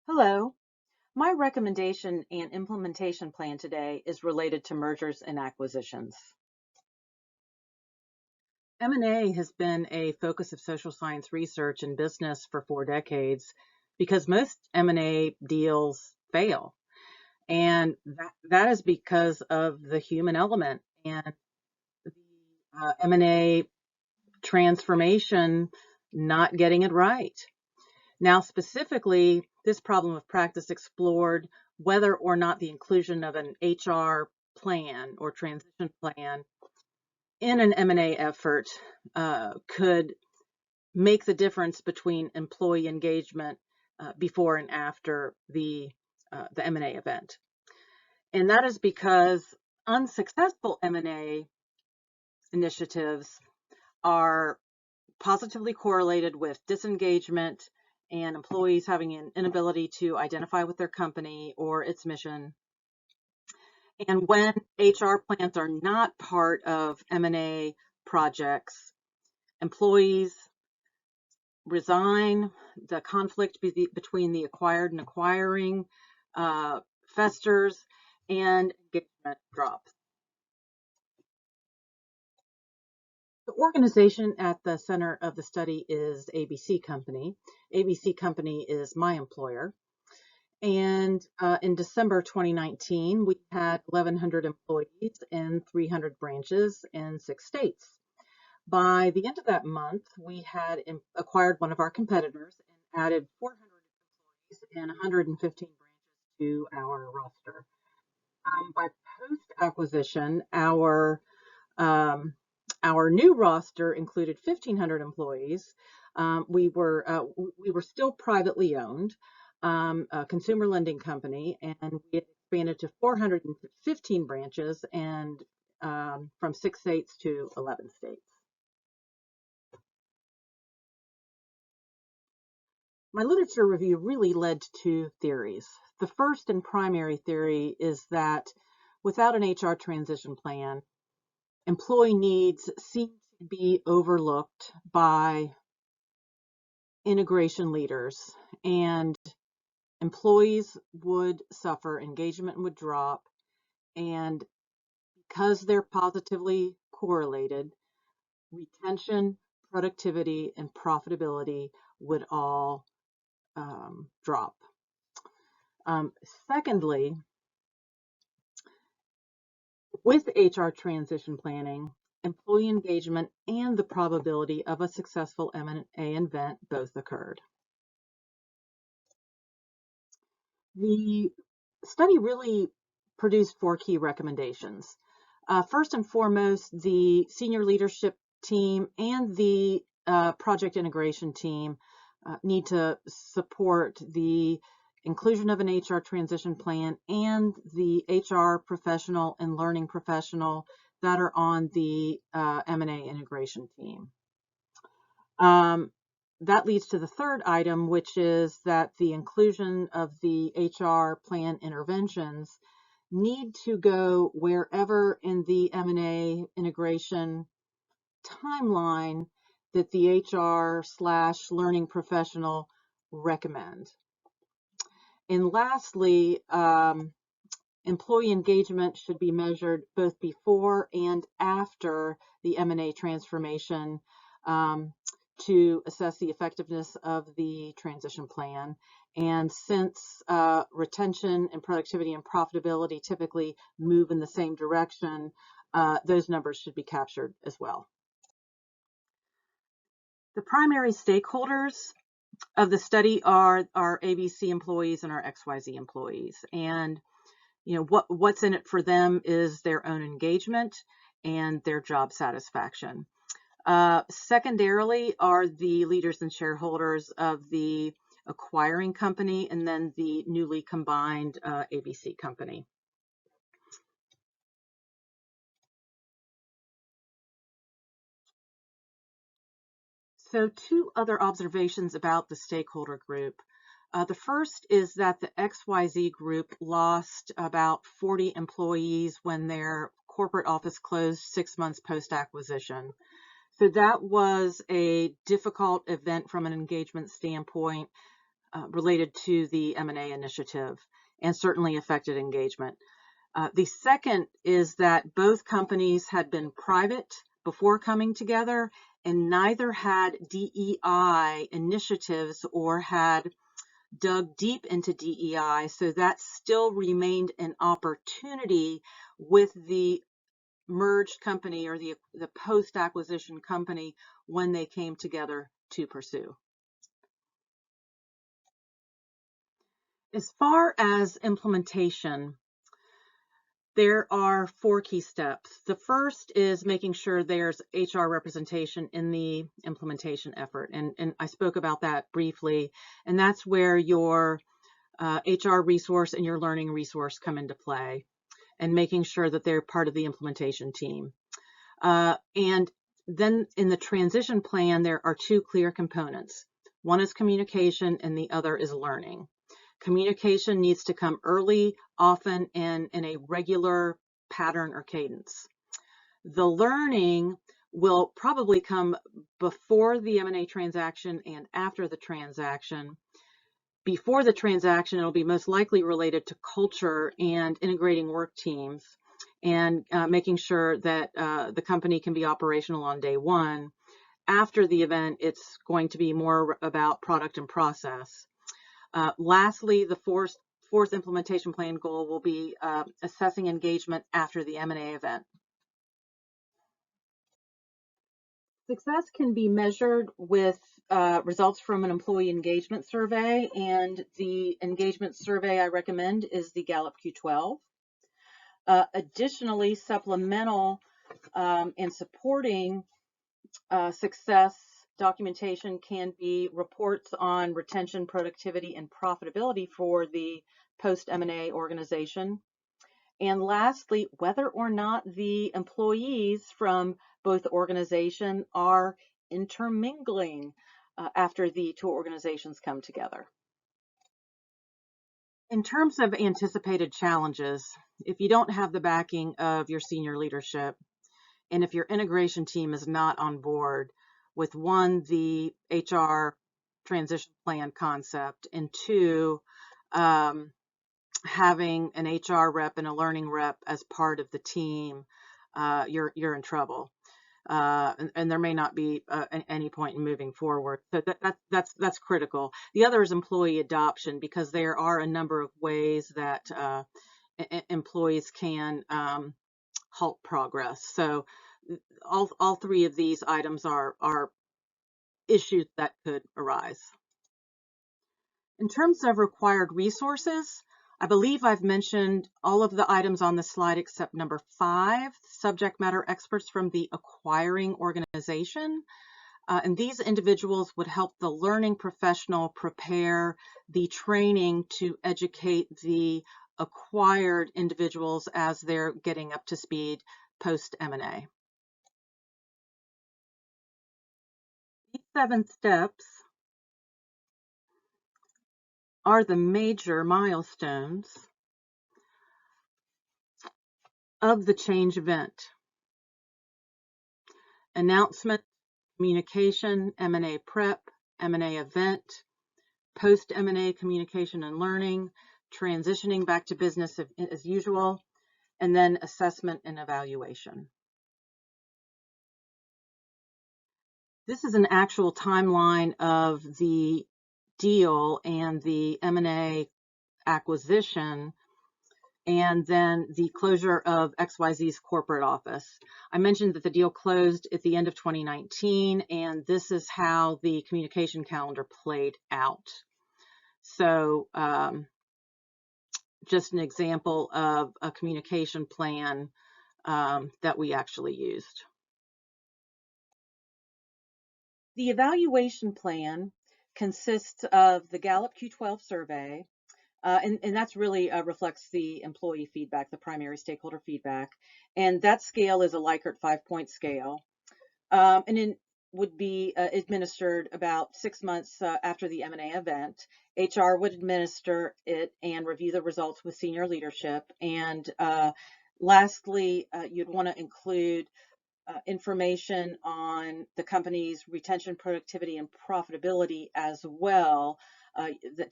Hello. My recommendation and implementation plan today is related to mergers and acquisitions. M&A has been a focus of social science research and business for 4 decades because most M&A deals fail. And that is because of the human element and the M&A transformation not getting it right. Now, specifically, this problem of practice explored whether or not the inclusion of an HR plan or transition plan in an M&A effort could make the difference between employee engagement before and after the M&A event. And that is because unsuccessful M&A initiatives are positively correlated with disengagement and employees having an inability to identify with their company or its mission. And when HR plans are not part of M&A projects, employees resign, the conflict between the acquired and acquiring festers, and engagement drops. The organization at the center of the study is ABC Company. ABC Company is my employer. And in December 2019, we had 1,100 employees in 300 branches in 6 states. By the end of that month, we had acquired one of our competitors and added 400 employees and 115 branches to our roster. By post-acquisition, our new roster included 1,500 employees. We were still privately owned, a consumer lending company, and we had expanded to 415 branches and from 6 states to 11 states. My literature review really led to 2 theories. The first and primary theory is that without an HR transition plan, employee needs seem to be overlooked by integration leaders, and employees would suffer, engagement would drop, and because they're positively correlated, retention, productivity, and profitability would all drop. Secondly, with HR transition planning, employee engagement and the probability of a successful M&A event both occurred. The study really produced 4 key recommendations. First and foremost, the senior leadership team and the project integration team need to support the inclusion of an HR transition plan and the HR professional and learning professional that are on the M&A integration team. That leads to the third item, which is that the inclusion of the HR plan interventions need to go wherever in the M&A integration timeline that the HR/learning professional recommend. And lastly, employee engagement should be measured both before and after the M&A transformation to assess the effectiveness of the transition plan. And since retention and productivity and profitability typically move in the same direction, those numbers should be captured as well. The primary stakeholders of the study are our ABC employees and our XYZ employees. And what's in it for them is their own engagement and their job satisfaction. Secondarily are the leaders and shareholders of the acquiring company and then the newly combined ABC company. So 2 other observations about the stakeholder group. The first is that the XYZ group lost about 40 employees when their corporate office closed 6 months post-acquisition. So that was a difficult event from an engagement standpoint. related to the M&A initiative, and certainly affected engagement. The second is that both companies had been private before coming together, and neither had DEI initiatives or had dug deep into DEI, so that still remained an opportunity with the merged company or the post-acquisition company when they came together to pursue. As far as implementation, there are 4 key steps. The first is making sure there's HR representation in the implementation effort. And I spoke about that briefly. And that's where your HR resource and your learning resource come into play, and making sure that they're part of the implementation team. And then in the transition plan, there are 2 clear components. One is communication and the other is learning. Communication needs to come early, often, and in a regular pattern or cadence. The learning will probably come before the M&A transaction and after the transaction. Before the transaction, it'll be most likely related to culture and integrating work teams and making sure that the company can be operational on day one. After the event, it's going to be more about product and process. Lastly, the fourth implementation plan goal will be assessing engagement after the M&A event. Success can be measured with results from an employee engagement survey, and the engagement survey I recommend is the Gallup Q12. Additionally, supplemental and supporting success documentation can be reports on retention, productivity, and profitability for the post-M&A organization. And lastly, whether or not the employees from both organizations are intermingling after the 2 organizations come together. In terms of anticipated challenges, if you don't have the backing of your senior leadership, and if your integration team is not on board with, 1, the HR transition plan concept, and 2, having an HR rep and a learning rep as part of the team, you're in trouble. And there may not be any point in moving forward. So that's critical. The other is employee adoption, because there are a number of ways that employees can halt progress. So all 3 of these items are issues that could arise. In terms of required resources, I believe I've mentioned all of the items on the slide except number 5, subject matter experts from the acquiring organization. And these individuals would help the learning professional prepare the training to educate the acquired individuals as they're getting up to speed post M&A. These 7 steps are the major milestones of the change event. Announcement, communication, M&A prep, M&A event, post M&A communication and learning, transitioning back to business as usual, and then assessment and evaluation. This is an actual timeline of the deal and the M&A acquisition, and then the closure of XYZ's corporate office. I mentioned that the deal closed at the end of 2019, and this is how the communication calendar played out. So just an example of a communication plan that we actually used. The evaluation plan consists of the Gallup Q12 survey, and that's really reflects the employee feedback, the primary stakeholder feedback. And that scale is a Likert 5-point scale. And it would be administered about 6 months after the M&A event. HR would administer it and review the results with senior leadership. And lastly, you'd want to include information on the company's retention, productivity, and profitability as well.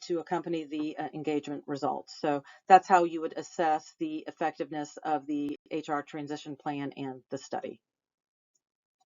to accompany the engagement results. So that's how you would assess the effectiveness of the HR transition plan and the study.